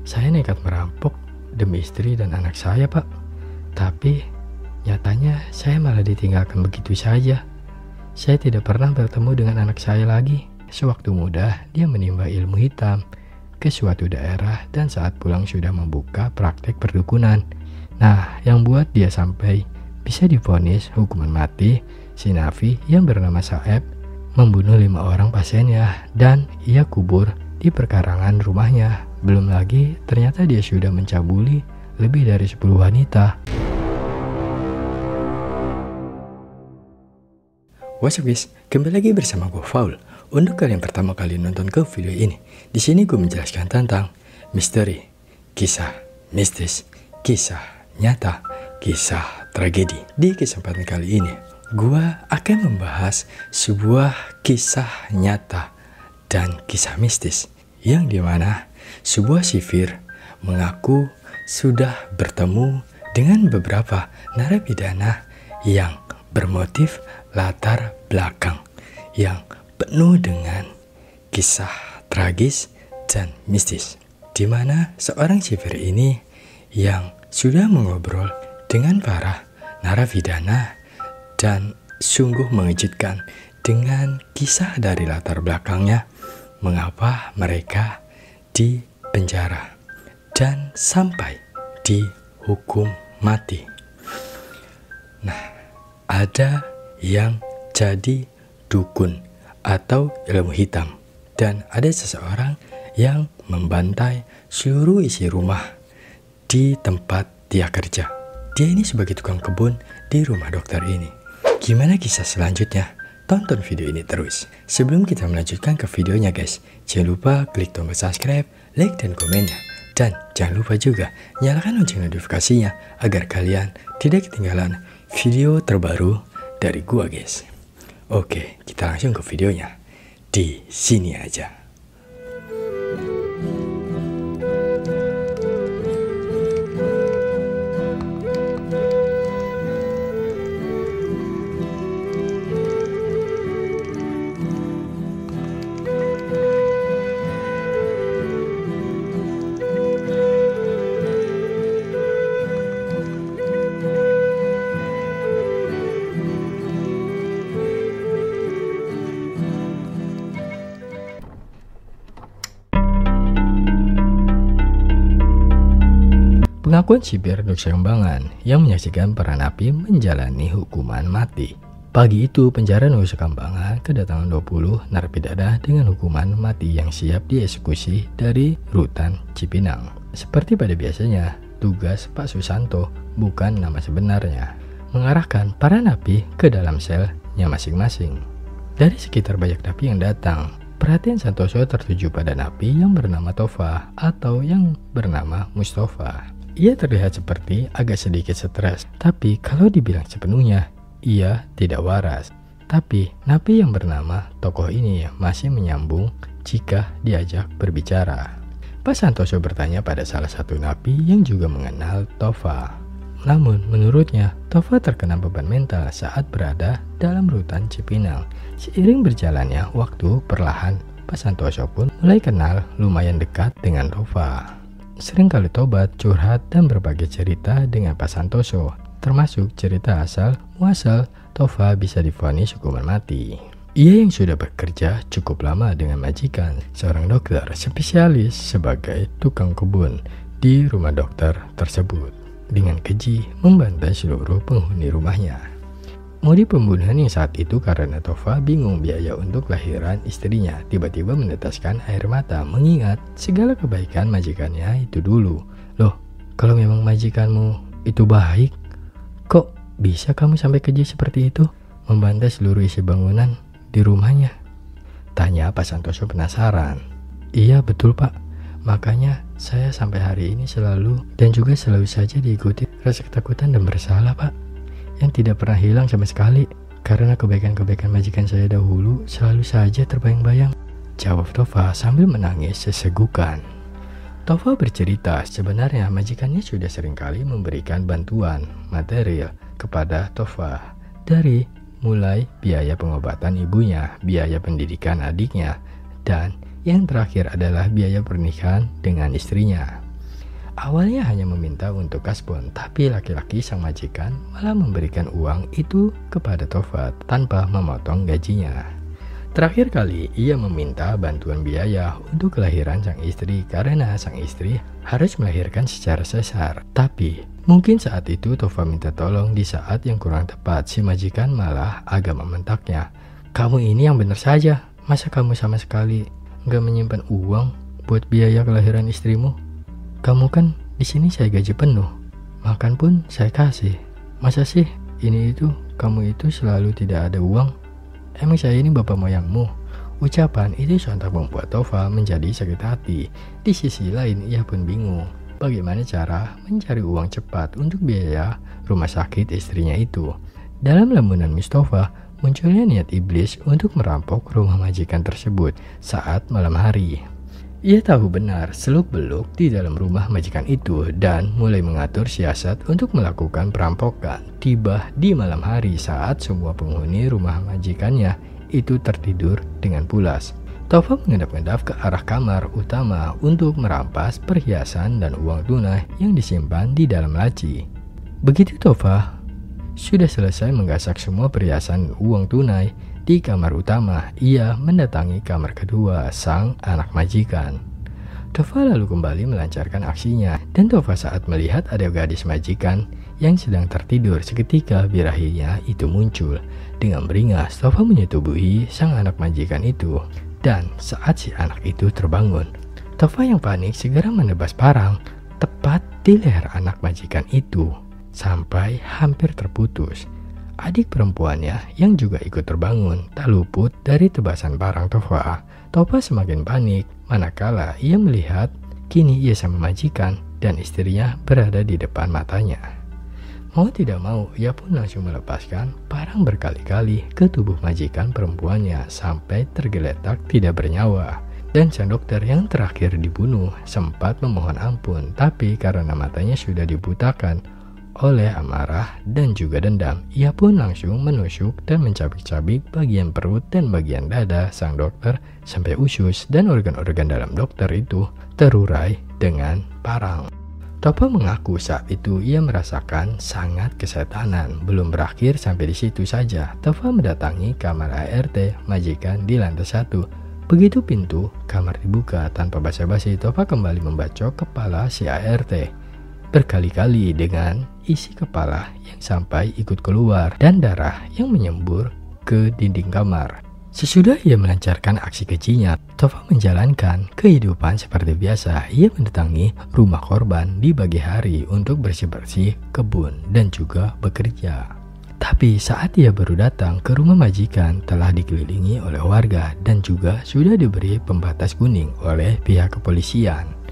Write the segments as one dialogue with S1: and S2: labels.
S1: Saya nekat merampok demi istri dan anak saya, Pak. Tapi nyatanya saya malah ditinggalkan begitu saja. Saya tidak pernah bertemu dengan anak saya lagi. Sewaktu muda, dia menimba ilmu hitam ke suatu daerah dan saat pulang sudah membuka praktek perdukunan. Nah, yang buat dia sampai bisa divonis hukuman mati, si Nafi yang bernama Saeb membunuh 5 orang pasiennya dan ia kubur di perkarangan rumahnya. Belum lagi ternyata dia sudah mencabuli lebih dari 10 wanita. What's up guys, kembali lagi bersama gue Faul. Untuk kalian pertama kali nonton ke video ini, di sini gue menjelaskan tentang misteri, kisah mistis, kisah nyata, kisah tragedi. Di kesempatan kali ini, gue akan membahas sebuah kisah nyata dan kisah mistis yang dimana sebuah sipir mengaku sudah bertemu dengan beberapa narapidana yang bermotif latar belakang yang penuh dengan kisah tragis dan mistis, di mana seorang sipir ini yang sudah mengobrol dengan para narapidana dan sungguh mengejutkan dengan kisah dari latar belakangnya mengapa mereka dipenjara dan sampai dihukum mati. Nah, ada yang jadi dukun atau ilmu hitam dan ada seseorang yang membantai seluruh isi rumah di tempat dia kerja. Dia ini sebagai tukang kebun di rumah dokter ini. Gimana kisah selanjutnya? Tonton video ini terus. Sebelum kita melanjutkan ke videonya guys, jangan lupa klik tombol subscribe, like dan komennya. Dan jangan lupa juga nyalakan lonceng notifikasinya agar kalian tidak ketinggalan video terbaru dari gua guys. Oke, kita langsung ke videonya. Di sini aja. Pengakuan sipir Nusa Kambangan yang menyaksikan para napi menjalani hukuman mati. Pagi itu, penjara Nusa Kambangan kedatangan 20 narapidana dengan hukuman mati yang siap dieksekusi dari Rutan Cipinang. Seperti pada biasanya, tugas Pak Susanto, bukan nama sebenarnya, mengarahkan para napi ke dalam selnya masing-masing. Dari sekitar banyak napi yang datang, perhatian Santoso tertuju pada napi yang bernama Tova atau yang bernama Mustafa. Ia terlihat seperti agak sedikit stres, tapi kalau dibilang sepenuhnya, ia tidak waras. Tapi napi yang bernama tokoh ini masih menyambung jika diajak berbicara. Pak Santoso bertanya pada salah satu napi yang juga mengenal Tova. Namun menurutnya, Tova terkena beban mental saat berada dalam Rutan Cipinang. Seiring berjalannya waktu, perlahan Pak Santoso pun mulai kenal lumayan dekat dengan Tova. Sering kali tobat, curhat, dan berbagai cerita dengan Pak Santoso, termasuk cerita asal muasal Tova bisa divonis hukuman mati. Ia yang sudah bekerja cukup lama dengan majikan, seorang dokter spesialis sebagai tukang kebun di rumah dokter tersebut, dengan keji membantai seluruh penghuni rumahnya. Motif pembunuhan yang saat itu karena Tova bingung biaya untuk lahiran istrinya, tiba-tiba meneteskan air mata mengingat segala kebaikan majikannya itu dulu. Loh, kalau memang majikanmu itu baik, kok bisa kamu sampai keji seperti itu? Membantai seluruh isi bangunan di rumahnya? Tanya Pak Santoso penasaran. Iya betul Pak, makanya saya sampai hari ini selalu dan juga selalu saja diikuti rasa ketakutan dan bersalah Pak, yang tidak pernah hilang sama sekali karena kebaikan-kebaikan majikan saya dahulu selalu saja terbayang-bayang, jawab Tova sambil menangis sesegukan. Tova bercerita sebenarnya majikannya sudah seringkali memberikan bantuan material kepada Tova, dari mulai biaya pengobatan ibunya, biaya pendidikan adiknya, dan yang terakhir adalah biaya pernikahan dengan istrinya. Awalnya hanya meminta untuk kasbon, tapi laki-laki sang majikan malah memberikan uang itu kepada Tova tanpa memotong gajinya. Terakhir kali ia meminta bantuan biaya untuk kelahiran sang istri karena sang istri harus melahirkan secara sesar. Tapi mungkin saat itu Tova minta tolong di saat yang kurang tepat, si majikan malah agak membentaknya. Kamu ini yang benar saja, masa kamu sama sekali nggak menyimpan uang buat biaya kelahiran istrimu? Kamu kan di sini saya gaji penuh, makan pun saya kasih. Masa sih ini itu kamu itu selalu tidak ada uang? Emang saya ini bapak moyangmu? Ucapan itu sontak membuat Tova menjadi sakit hati. Di sisi lain ia pun bingung bagaimana cara mencari uang cepat untuk biaya rumah sakit istrinya itu. Dalam lamunan Mustafa munculnya niat iblis untuk merampok rumah majikan tersebut saat malam hari. Ia tahu benar seluk-beluk di dalam rumah majikan itu dan mulai mengatur siasat untuk melakukan perampokan. Tiba di malam hari saat semua penghuni rumah majikannya itu tertidur dengan pulas. Tova mengendap-endap ke arah kamar utama untuk merampas perhiasan dan uang tunai yang disimpan di dalam laci. Begitu Tova sudah selesai menggasak semua perhiasan uang tunai di kamar utama, ia mendatangi kamar kedua sang anak majikan. Tova lalu kembali melancarkan aksinya, dan Tova saat melihat ada gadis majikan yang sedang tertidur, seketika birahinya itu muncul. Dengan beringas, Tova menyetubuhi sang anak majikan itu, dan saat si anak itu terbangun, Tova yang panik segera menebas parang tepat di leher anak majikan itu sampai hampir terputus. Adik perempuannya yang juga ikut terbangun tak luput dari tebasan parang Tova. Tova semakin panik manakala ia melihat kini ia sama majikan dan istrinya berada di depan matanya. Mau tidak mau ia pun langsung melepaskan parang berkali-kali ke tubuh majikan perempuannya sampai tergeletak tidak bernyawa. Dan sang dokter yang terakhir dibunuh sempat memohon ampun, tapi karena matanya sudah dibutakan oleh amarah dan juga dendam, ia pun langsung menusuk dan mencabik-cabik bagian perut dan bagian dada sang dokter sampai usus dan organ-organ dalam dokter itu terurai dengan parang. Tova mengaku saat itu ia merasakan sangat kesetanan. Belum berakhir sampai di situ saja, Tova mendatangi kamar ART majikan di lantai 1. Begitu pintu kamar dibuka, tanpa basa-basi Tova kembali membacok kepala si ART berkali-kali dengan isi kepala yang sampai ikut keluar dan darah yang menyembur ke dinding kamar. Sesudah ia melancarkan aksi kejinya, Tova menjalankan kehidupan seperti biasa. Ia mendatangi rumah korban di pagi hari untuk bersih-bersih kebun dan juga bekerja. Tapi saat ia baru datang ke rumah majikan telah dikelilingi oleh warga dan juga sudah diberi pembatas kuning oleh pihak kepolisian.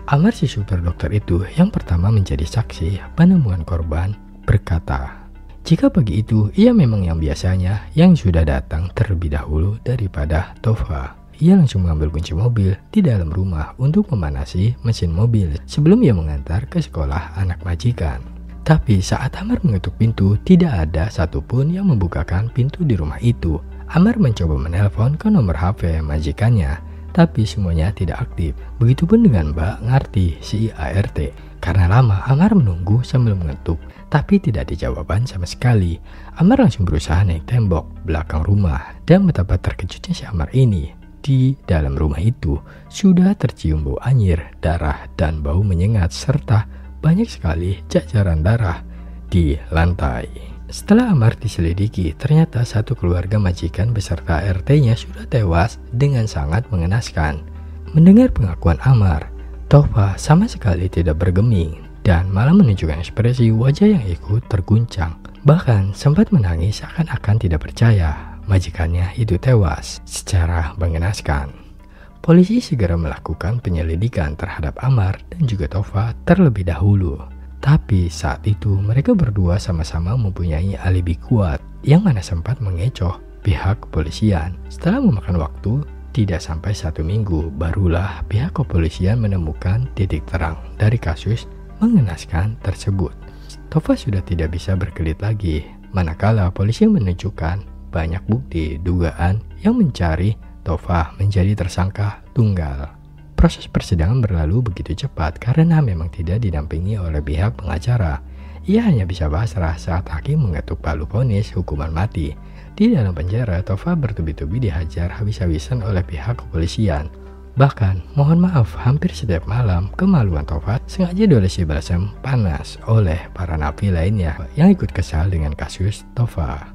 S1: Amar si super dokter itu yang pertama menjadi saksi penemuan korban berkata, jika pagi itu ia memang yang biasanya yang sudah datang terlebih dahulu daripada Tova. Ia langsung mengambil kunci mobil di dalam rumah untuk memanasi mesin mobil sebelum ia mengantar ke sekolah anak majikan. Tapi saat Amar mengetuk pintu, tidak ada satupun yang membukakan pintu di rumah itu. Amar mencoba menelpon ke nomor HP majikannya, tapi semuanya tidak aktif. Begitupun dengan Mbak Ngarti, si ART. Karena lama Amar menunggu sambil mengetuk, tapi tidak dijawaban sama sekali. Amar langsung berusaha naik tembok belakang rumah, dan betapa terkejutnya si Amar ini. Di dalam rumah itu sudah tercium bau anyir, darah, dan bau menyengat, serta banyak sekali jajaran darah di lantai. Setelah Amar diselidiki, ternyata satu keluarga majikan beserta RT-nya sudah tewas dengan sangat mengenaskan. Mendengar pengakuan Amar, Tova sama sekali tidak bergeming dan malah menunjukkan ekspresi wajah yang ikut terguncang. Bahkan sempat menangis seakan-akan tidak percaya majikannya itu tewas secara mengenaskan. Polisi segera melakukan penyelidikan terhadap Amar dan juga Tova terlebih dahulu. Tapi saat itu mereka berdua sama-sama mempunyai alibi kuat yang mana sempat mengecoh pihak kepolisian. Setelah memakan waktu tidak sampai 1 minggu, barulah pihak kepolisian menemukan titik terang dari kasus mengenaskan tersebut. Tova sudah tidak bisa berkelit lagi, manakala polisi menunjukkan banyak bukti dugaan yang mencari Tova menjadi tersangka tunggal. Proses persidangan berlalu begitu cepat karena memang tidak didampingi oleh pihak pengacara. Ia hanya bisa pasrah saat hakim mengetuk palu vonis hukuman mati. Di dalam penjara, Tova bertubi-tubi dihajar habis-habisan oleh pihak kepolisian. Bahkan, mohon maaf, hampir setiap malam kemaluan Tova sengaja diolesi balsam panas oleh para napi lainnya yang ikut kesal dengan kasus Tova.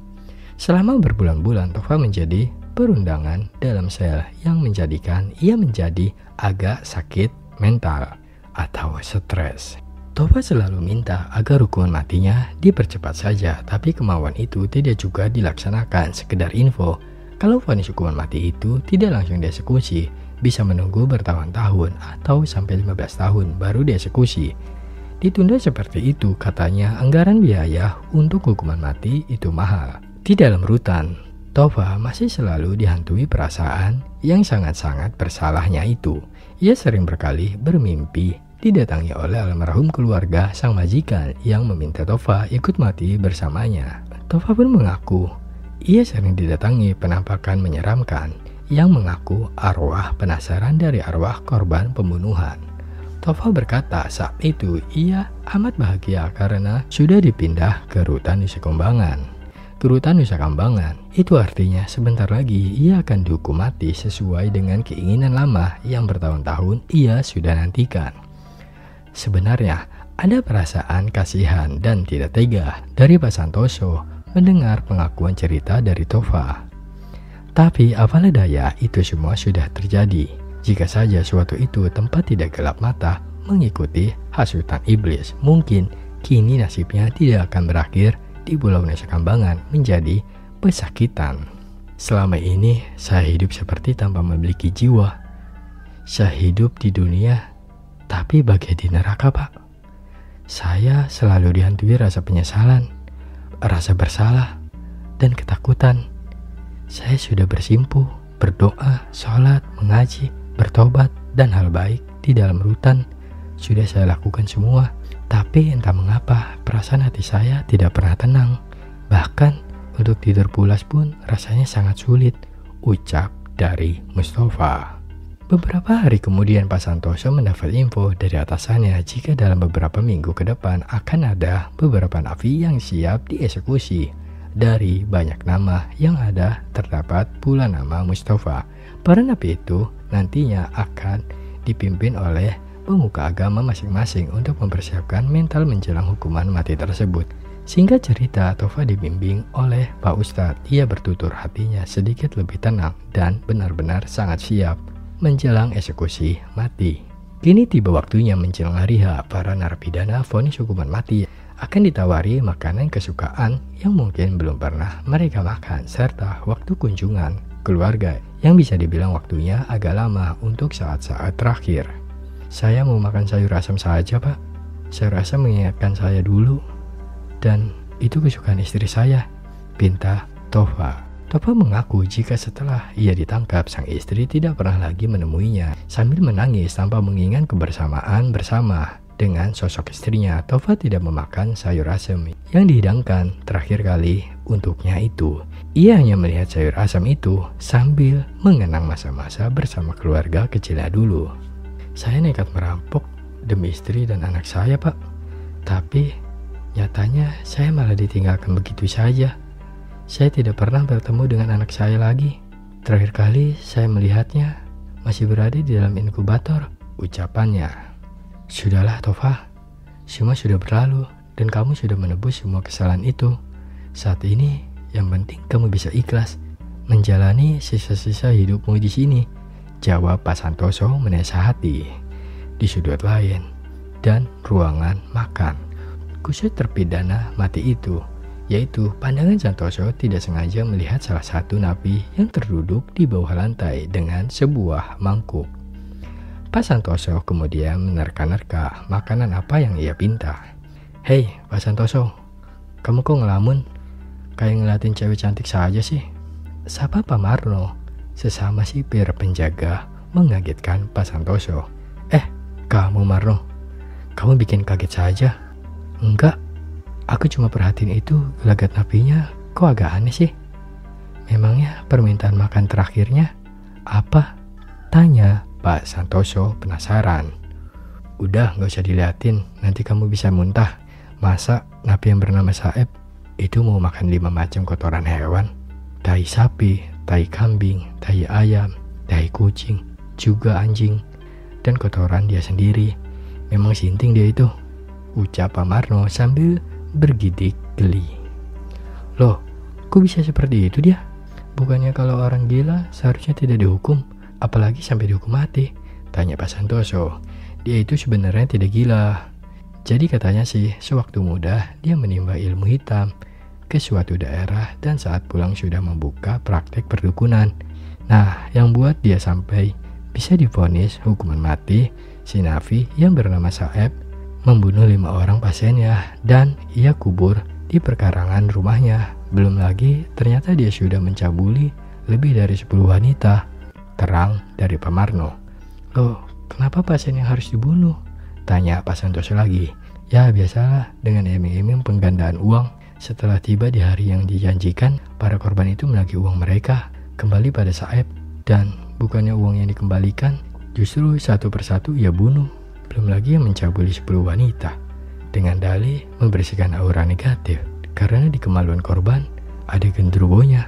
S1: Selama berbulan-bulan, Tova menjadi perundangan dalam sel yang menjadikan ia menjadi agak sakit mental atau stres. Tova selalu minta agar hukuman matinya dipercepat saja, tapi kemauan itu tidak juga dilaksanakan. Sekedar info, kalau vonis hukuman mati itu tidak langsung dieksekusi, bisa menunggu bertahun-tahun atau sampai 15 tahun baru dieksekusi. Ditunda seperti itu katanya anggaran biaya untuk hukuman mati itu mahal. Di dalam rutan, Tova masih selalu dihantui perasaan yang sangat-sangat bersalahnya itu. Ia sering berkali bermimpi didatangi oleh almarhum keluarga sang majikan yang meminta Tova ikut mati bersamanya. Tova pun mengaku ia sering didatangi penampakan menyeramkan yang mengaku arwah penasaran dari arwah korban pembunuhan. Tova berkata saat itu ia amat bahagia karena sudah dipindah ke rutan Nusa Kambangan. Rutan Nusa Kambangan, itu artinya sebentar lagi ia akan dihukum mati sesuai dengan keinginan lama yang bertahun-tahun ia sudah nantikan. Sebenarnya ada perasaan kasihan dan tidak tega dari Pak Santoso mendengar pengakuan cerita dari Tova. Tapi apalah daya, itu semua sudah terjadi. Jika saja suatu itu tempat tidak gelap mata mengikuti hasutan iblis, mungkin kini nasibnya tidak akan berakhir di Pulau Nusa Kambangan menjadi pesakitan. Selama ini saya hidup seperti tanpa memiliki jiwa. Saya hidup di dunia, tapi bagai di neraka, Pak. Saya selalu dihantui rasa penyesalan, rasa bersalah, dan ketakutan. Saya sudah bersimpuh, berdoa, sholat, mengaji, bertobat, dan hal baik di dalam rutan. Sudah saya lakukan semua. Tapi entah mengapa perasaan hati saya tidak pernah tenang. Bahkan untuk tidur pulas pun rasanya sangat sulit, ucap dari Mustafa. Beberapa hari kemudian Pak Santoso mendapat info dari atasannya jika dalam beberapa minggu ke depan akan ada beberapa napi yang siap dieksekusi. Dari banyak nama yang ada terdapat pula nama Mustafa. Para napi itu nantinya akan dipimpin oleh pemuka agama masing-masing untuk mempersiapkan mental menjelang hukuman mati tersebut. Singkat cerita, Tova dibimbing oleh Pak Ustadz. Ia bertutur hatinya sedikit lebih tenang dan benar-benar sangat siap menjelang eksekusi mati. Kini tiba waktunya menjelang hari H. Para narapidana vonis hukuman mati akan ditawari makanan kesukaan yang mungkin belum pernah mereka makan, serta waktu kunjungan keluarga yang bisa dibilang waktunya agak lama untuk saat-saat terakhir. Saya mau makan sayur asam saja, Pak. Sayur asam mengingatkan saya dulu. Dan itu kesukaan istri saya, pinta Tova. Tova mengaku jika setelah ia ditangkap, sang istri tidak pernah lagi menemuinya. Sambil menangis tanpa mengingat kebersamaan bersama dengan sosok istrinya, Tova tidak memakan sayur asam yang dihidangkan terakhir kali untuknya itu. Ia hanya melihat sayur asam itu sambil mengenang masa-masa bersama keluarga kecilnya dulu. Saya nekat merampok demi istri dan anak saya, Pak. Tapi nyatanya saya malah ditinggalkan begitu saja. Saya tidak pernah bertemu dengan anak saya lagi. Terakhir kali saya melihatnya masih berada di dalam inkubator, ucapannya. Sudahlah Tova, semua sudah berlalu dan kamu sudah menebus semua kesalahan itu. Saat ini yang penting kamu bisa ikhlas menjalani sisa-sisa hidupmu di sini, jawab Pak Santoso menasihati. Di sudut lain dan ruangan makan, khusus terpidana mati itu, yaitu pandangan Santoso tidak sengaja melihat salah satu napi yang terduduk di bawah lantai dengan sebuah mangkuk. Pak Santoso kemudian menerka-nerka makanan apa yang ia pinta. Hei Pak Santoso, kamu kok ngelamun? Kayak ngeliatin cewek cantik saja sih. Sapa Pak Marno, sesama sipir penjaga, mengagetkan Pak Santoso. Kamu Marno, kamu bikin kaget saja. Enggak, aku cuma perhatiin itu gelagat napinya kok agak aneh sih. Memangnya permintaan makan terakhirnya apa? Tanya Pak Santoso penasaran. Udah gak usah diliatin, nanti kamu bisa muntah. Masa napi yang bernama Saeb itu mau makan 5 macam kotoran hewan? Tai sapi, tai kambing, tai ayam, tai kucing, juga anjing, dan kotoran dia sendiri. Memang sinting dia itu, ucap Pak Marno sambil bergidik geli. Loh, kok bisa seperti itu dia? Bukannya kalau orang gila seharusnya tidak dihukum, apalagi sampai dihukum mati? Tanya Pak Santoso. Dia itu sebenarnya tidak gila. Jadi katanya sih, sewaktu muda dia menimba ilmu hitam ke suatu daerah dan saat pulang sudah membuka praktek perdukunan. Nah, yang buat dia sampai bisa divonis hukuman mati, si napi yang bernama Saeb membunuh 5 orang pasiennya dan ia kubur di perkarangan rumahnya. Belum lagi ternyata dia sudah mencabuli lebih dari 10 wanita. Terang dari Pak Marno. Loh, kenapa pasien yang harus dibunuh? Tanya Pak Santoso lagi. Ya biasalah, dengan iming-iming penggandaan uang. Setelah tiba di hari yang dijanjikan, para korban itu menagih uang mereka kembali pada Saeb. Dan bukannya uang yang dikembalikan, justru satu persatu ia bunuh. Belum lagi yang mencabuli 10 wanita. Dengan dalih membersihkan aura negatif. Karena di kemaluan korban ada genderuwonya.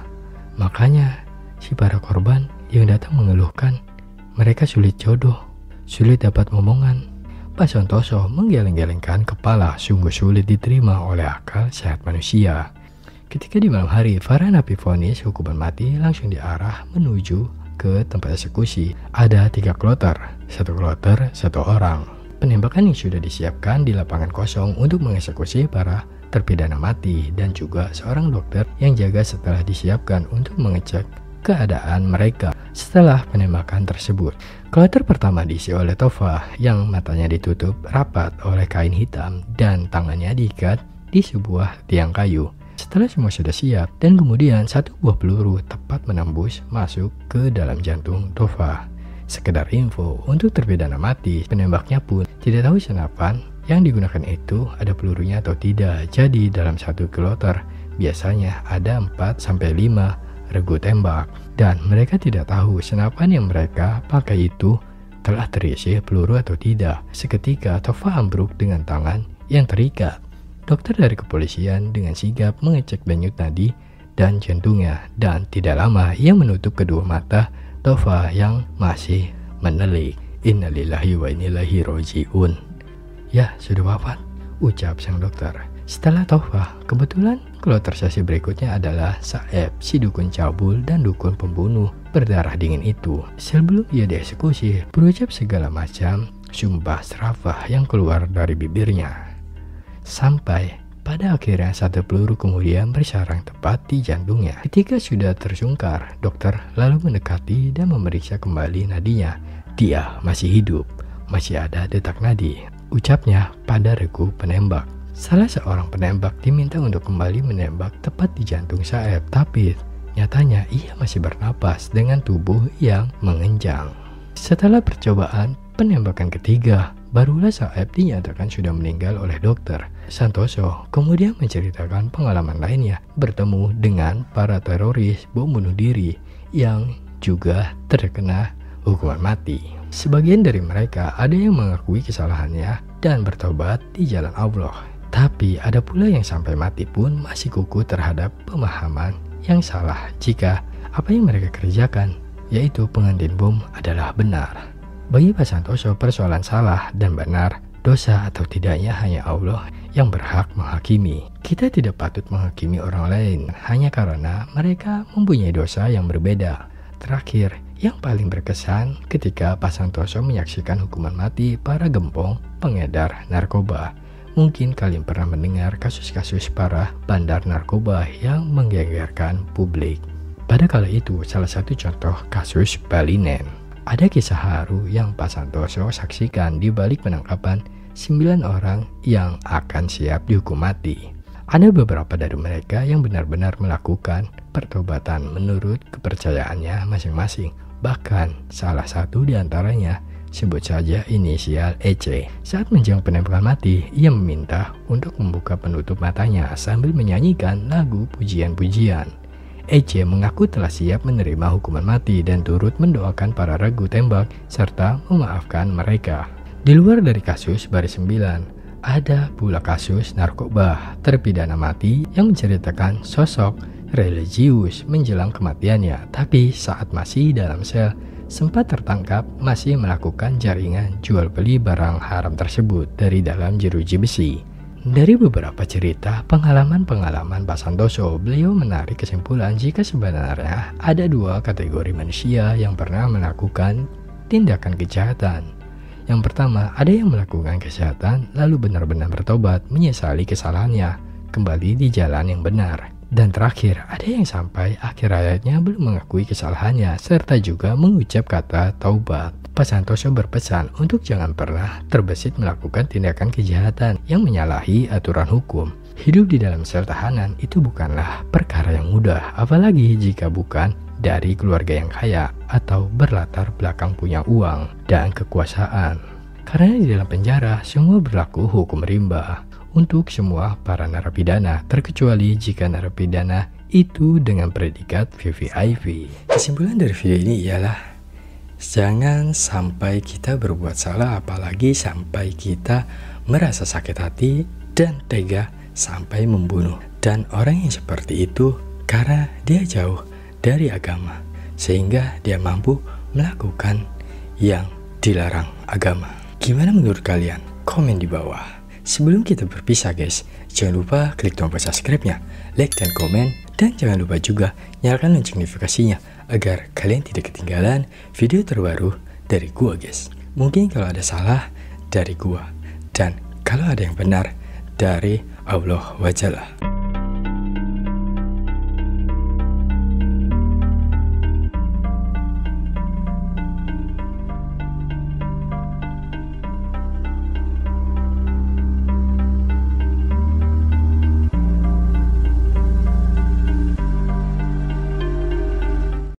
S1: Makanya si para korban yang datang mengeluhkan mereka sulit jodoh, sulit dapat momongan. Pak Santoso menggeleng-gelengkan kepala, sungguh sulit diterima oleh akal sehat manusia. Ketika di malam hari, para napi vonis hukuman mati langsung diarah menuju ke tempat eksekusi. Ada 3 kloter, 1 kloter 1 orang. Penembakan yang sudah disiapkan di lapangan kosong untuk mengeksekusi para terpidana mati dan juga seorang dokter yang jaga setelah disiapkan untuk mengecek keadaan mereka setelah penembakan tersebut. Kloter pertama diisi oleh Tova yang matanya ditutup rapat oleh kain hitam dan tangannya diikat di sebuah tiang kayu. Setelah semua sudah siap dan kemudian 1 buah peluru tepat menembus masuk ke dalam jantung Tova. Sekedar info, untuk terpidana mati, penembaknya pun tidak tahu senapan yang digunakan itu ada pelurunya atau tidak. Jadi dalam 1 kloter biasanya ada 4-5 regu tembak dan mereka tidak tahu senapan yang mereka pakai itu telah terisi peluru atau tidak. Seketika Tova ambruk dengan tangan yang terikat. Dokter dari kepolisian dengan sigap mengecek denyut nadi dan jantungnya dan tidak lama ia menutup kedua mata Tova yang masih menelik. Innalillahi wa innillahi roji'un. Ya, sudah wafat, ucap sang dokter. Setelah Tova, kebetulan kloter sesi berikutnya adalah Saeb, si dukun cabul dan dukun pembunuh berdarah dingin itu. Sebelum ia dieksekusi, berucap segala macam sumpah serapah yang keluar dari bibirnya. Sampai pada akhirnya 1 peluru kemudian bersarang tepat di jantungnya. Ketika sudah tersungkar, dokter lalu mendekati dan memeriksa kembali nadinya. Dia masih hidup, masih ada detak nadi, ucapnya pada regu penembak. Salah seorang penembak diminta untuk kembali menembak tepat di jantung Saeb, tapi nyatanya ia masih bernapas dengan tubuh yang mengenjang. Setelah percobaan penembakan ketiga, barulah Saeb dinyatakan sudah meninggal oleh dokter. Santoso kemudian menceritakan pengalaman lainnya bertemu dengan para teroris bom bunuh diri yang juga terkena hukuman mati. Sebagian dari mereka ada yang mengakui kesalahannya dan bertobat di jalan Allah. Tapi ada pula yang sampai mati pun masih kukuh terhadap pemahaman yang salah jika apa yang mereka kerjakan, yaitu pengantin bom, adalah benar. Bagi Pak Santoso, persoalan salah dan benar, dosa atau tidaknya hanya Allah yang berhak menghakimi. Kita tidak patut menghakimi orang lain hanya karena mereka mempunyai dosa yang berbeda. Terakhir, yang paling berkesan ketika Pak Santoso menyaksikan hukuman mati para gembong pengedar narkoba. Mungkin kalian pernah mendengar kasus-kasus para bandar narkoba yang menggegerkan publik. Pada kala itu, salah satu contoh kasus Balinen. Ada kisah haru yang Pak Santoso saksikan di balik penangkapan 9 orang yang akan siap dihukum mati. Ada beberapa dari mereka yang benar-benar melakukan pertobatan menurut kepercayaannya masing-masing. Bahkan salah satu di antaranya, sebut saja inisial EC. Saat menjelang penembakan mati, ia meminta untuk membuka penutup matanya sambil menyanyikan lagu pujian-pujian. EC mengaku telah siap menerima hukuman mati dan turut mendoakan para regu tembak serta memaafkan mereka. Di luar dari kasus Baris 9, ada pula kasus narkoba terpidana mati yang menceritakan sosok religius menjelang kematiannya, tapi saat masih dalam sel sempat tertangkap masih melakukan jaringan jual beli barang haram tersebut dari dalam jeruji besi. Dari beberapa cerita pengalaman Pak Santoso, beliau menarik kesimpulan jika sebenarnya ada dua kategori manusia yang pernah melakukan tindakan kejahatan. Yang pertama, ada yang melakukan kejahatan lalu benar-benar bertobat, menyesali kesalahannya, kembali di jalan yang benar. Dan terakhir, ada yang sampai akhir hayatnya belum mengakui kesalahannya serta juga mengucap kata taubat. Pak Santoso berpesan untuk jangan pernah terbesit melakukan tindakan kejahatan yang menyalahi aturan hukum. Hidup di dalam sel tahanan itu bukanlah perkara yang mudah, apalagi jika bukan dari keluarga yang kaya atau berlatar belakang punya uang dan kekuasaan. Karena di dalam penjara semua berlaku hukum rimba untuk semua para narapidana, terkecuali jika narapidana itu dengan predikat VVIP. Kesimpulan dari video ini ialah jangan sampai kita berbuat salah, apalagi sampai kita merasa sakit hati dan tega sampai membunuh. Dan orang yang seperti itu karena dia jauh dari agama, sehingga dia mampu melakukan yang dilarang agama. Gimana menurut kalian? Komen di bawah. Sebelum kita berpisah guys, jangan lupa klik tombol subscribe-nya, like dan komen, dan jangan lupa juga nyalakan lonceng notifikasinya agar kalian tidak ketinggalan video terbaru dari gua guys. Mungkin kalau ada salah dari gua, dan kalau ada yang benar dari Allah Wajalla.